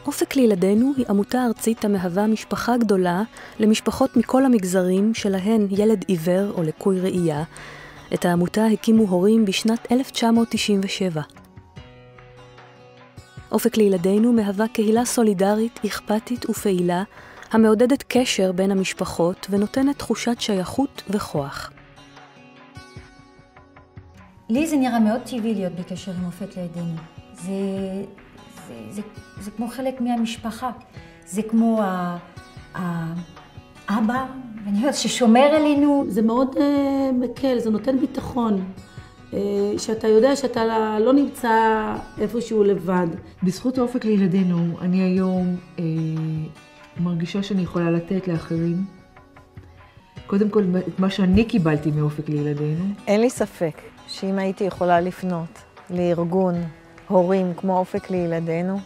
אופק לילדינו היא עמותה ארצית המהווה משפחה גדולה למשפחות מכל המגזרים שלהן ילד עיוור או לקוי ראייה. את העמותה הקימו הורים בשנת 1997. אופק לילדינו מהווה קהילה סולידרית, אכפתית ופעילה, המעודדת קשר בין המשפחות ונותנת תחושת שייכות וכוח. לי זה נראה מאוד טבעי להיות בקשר עם אופק לילדינו. זה כמו חלק מהמשפחה. זה כמו האבא, ואני יודעת ששומר עלינו. זה מאוד מקל, זה נותן ביטחון. שאתה יודע שאתה לא נמצא איפשהו לבד. בזכות אופק לילדינו, אני היום מרגישה שאני יכולה לתת לאחרים. קודם כל, את מה שאני קיבלתי מאופק לילדינו. אין לי ספק שאם הייתי יכולה לפנות לארגון הורים כמו אופק לילדינו,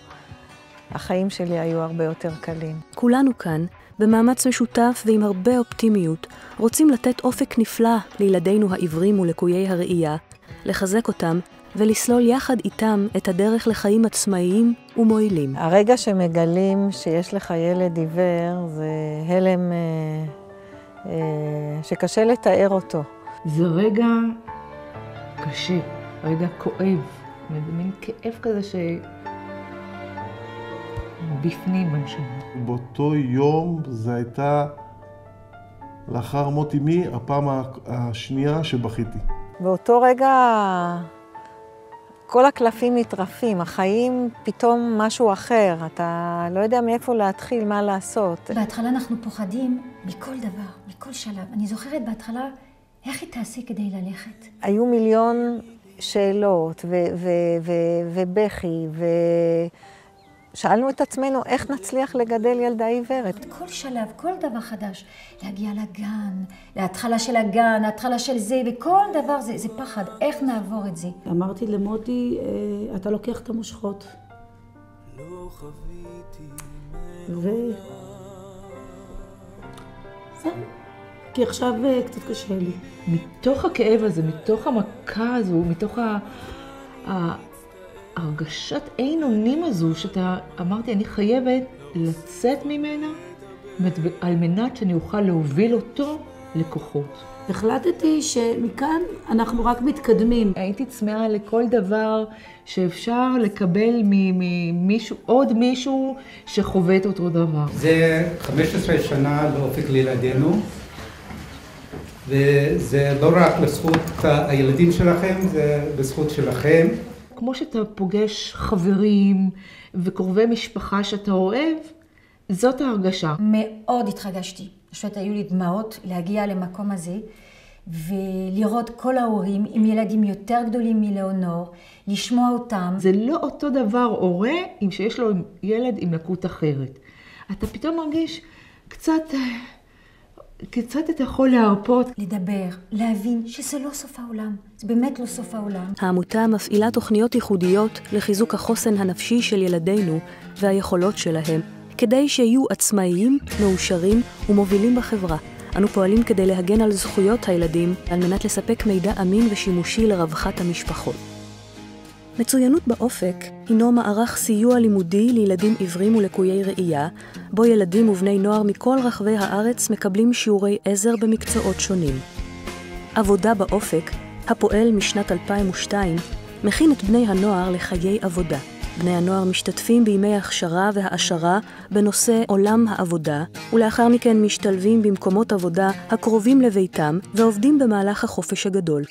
החיים שלי היו הרבה יותר קלים. כולנו כאן, במאמץ משותף ועם הרבה אופטימיות, רוצים לתת אופק נפלא לילדינו העיוורים ולקויי הראייה, לחזק אותם ולסלול יחד איתם את הדרך לחיים עצמאיים ומועילים. הרגע שמגלים שיש לך ילד עיוור זה הלם שקשה לתאר אותו. זה רגע קשה, רגע כואב, מין כאב כזה בפנים הנשמה. באותו יום זה הייתה לאחר מות אמי הפעם השנייה שבכיתי. באותו רגע כל הקלפים מתרפים, החיים פתאום משהו אחר, אתה לא יודע מאיפה להתחיל, מה לעשות. בהתחלה אנחנו פוחדים מכל דבר, מכל שלב. אני זוכרת בהתחלה איך היא תעשה כדי ללכת. היו מיליון שאלות ובכי שאלנו את עצמנו איך נצליח לגדל ילדה עיוורת. כל שלב, כל דבר חדש, להגיע לגן, להתחלה של הגן, להתחלה של זה, וכל דבר זה פחד, איך נעבור את זה. אמרתי למוטי, אתה לוקח את המושכות. זהו. כי עכשיו קצת קשה לי. מתוך הכאב הזה, מתוך המכה הזו, מתוך הרגשת אין אונים הזו, שאתה אמרתי, אני חייבת לצאת ממנה, על מנת שאני אוכל להוביל אותו לכוחות. החלטתי שמכאן אנחנו רק מתקדמים. הייתי צמאה לכל דבר שאפשר לקבל ממישהו, עוד מישהו שחווה את אותו דבר. זה 15 שנה לאופק לילדינו, וזה לא רק לזכות הילדים שלכם, זה בזכות שלכם. כמו שאתה פוגש חברים וקרובי משפחה שאתה אוהב, זאת ההרגשה. מאוד התרגשתי. פשוט היו לי דמעות להגיע למקום הזה, ולראות כל ההורים עם ילדים יותר גדולים מלאונור, לשמוע אותם. זה לא אותו דבר הורה אם שיש לו ילד עם לקות אחרת. אתה פתאום מרגיש קצת אתה יכול להרפות. לדבר, להבין שזה לא סוף העולם. זה באמת לא סוף העולם. העמותה מפעילה תוכניות ייחודיות לחיזוק החוסן הנפשי של ילדינו והיכולות שלהם, כדי שיהיו עצמאיים, מאושרים ומובילים בחברה. אנו פועלים כדי להגן על זכויות הילדים, על מנת לספק מידע אמין ושימושי לרווחת המשפחות. מצוינות באופק הינו מערך סיוע לימודי לילדים עיוורים ולקויי ראייה, בו ילדים ובני נוער מכל רחבי הארץ מקבלים שיעורי עזר במקצועות שונים. עבודה באופק, הפועל משנת 2002, מכין את בני הנוער לחיי עבודה. בני הנוער משתתפים בימי ההכשרה והעשרה בנושא עולם העבודה, ולאחר מכן משתלבים במקומות עבודה הקרובים לביתם ועובדים במהלך החופש הגדול.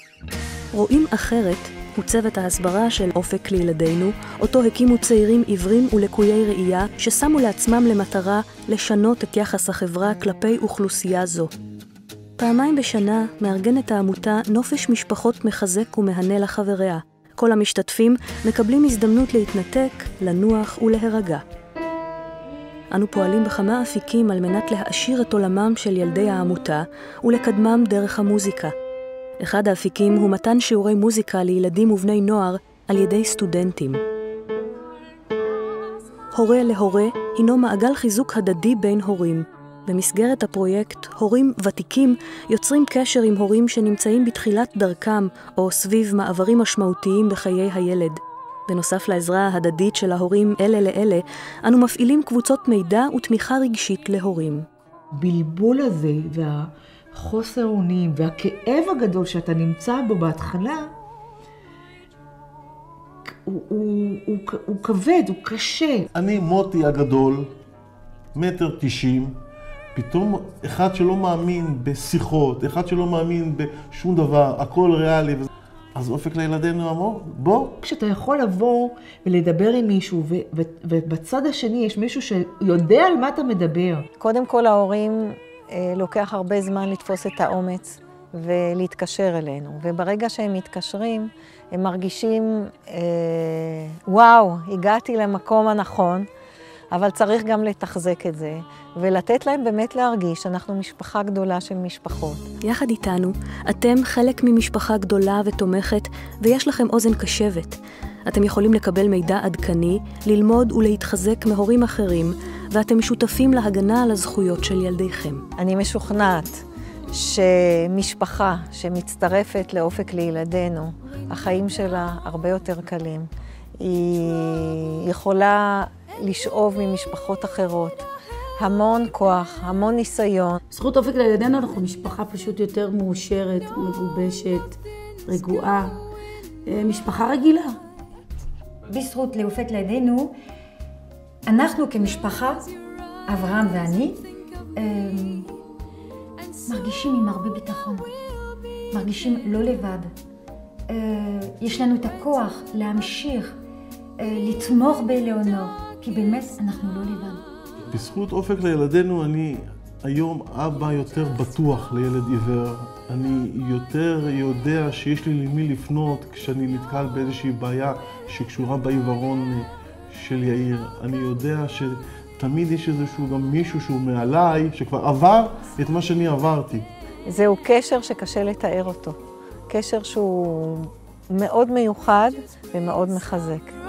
רואים אחרת הוא צוות ההסברה של אופק לילדינו, אותו הקימו צעירים עיוורים ולקויי ראייה ששמו לעצמם למטרה לשנות את יחס החברה כלפי אוכלוסייה זו. פעמיים בשנה מארגנת העמותה נופש משפחות מחזק ומהנה לחבריה. כל המשתתפים מקבלים הזדמנות להתנתק, לנוח ולהירגע. אנו פועלים בכמה אפיקים על מנת להעשיר את עולמם של ילדי העמותה ולקדמם דרך המוזיקה. אחד האפיקים הוא מתן שיעורי מוזיקה לילדים ובני נוער על ידי סטודנטים. הורה להורה הינו מעגל חיזוק הדדי בין הורים. במסגרת הפרויקט, הורים ותיקים יוצרים קשר עם הורים שנמצאים בתחילת דרכם או סביב מעברים משמעותיים בחיי הילד. בנוסף לעזרה ההדדית של ההורים אלה לאלה, אנו מפעילים קבוצות מידע ותמיכה רגשית להורים. בלבול הזה והחוסר אונים והכאב הגדול שאתה נמצא בו בהתחלה, הוא כבד, הוא קשה. אני מוטי הגדול, 1.90 מטר, פתאום אחד שלא מאמין בשיחות, אחד שלא מאמין בשום דבר, הכל ריאלי. אז אופק לילדינו אמרו, בוא. כשאתה יכול לבוא ולדבר עם מישהו, ובצד השני יש מישהו שיודע על מה אתה מדבר. קודם כל ההורים לוקח הרבה זמן לתפוס את האומץ ולהתקשר אלינו. וברגע שהם מתקשרים, הם מרגישים, וואו, הגעתי למקום הנכון, אבל צריך גם לתחזק את זה, ולתת להם באמת להרגיש שאנחנו משפחה גדולה של משפחות. יחד איתנו, אתם חלק ממשפחה גדולה ותומכת, ויש לכם אוזן קשבת. אתם יכולים לקבל מידע עדכני, ללמוד ולהתחזק מהורים אחרים, ואתם משותפים להגנה על הזכויות של ילדיכם. אני משוכנעת שמשפחה שמצטרפת לאופק לילדינו, החיים שלה הרבה יותר קלים. היא יכולה לשאוב ממשפחות אחרות. המון כוח, המון ניסיון. בזכות אופק לילדינו אנחנו משפחה פשוט יותר מאושרת, מגובשת, רגועה. משפחה רגילה. בזכות לאופק לילדינו, אנחנו כמשפחה, אברהם ואני, מרגישים עם הרבה ביטחון. מרגישים לא לבד. יש לנו את הכוח להמשיך, לתמוך באלאונור, כי באמת אנחנו לא לבד. בזכות אופק לילדינו אני היום אבא יותר בטוח לילד עיוור. אני יותר יודע שיש לי למי לפנות כשאני נתקל באיזושהי בעיה שקשורה בעיוורון של יאיר. אני יודע שתמיד יש איזשהו גם מישהו שהוא מעליי, שכבר עבר את מה שאני עברתי. זהו קשר שקשה לתאר אותו. קשר שהוא מאוד מיוחד ומאוד מחזק.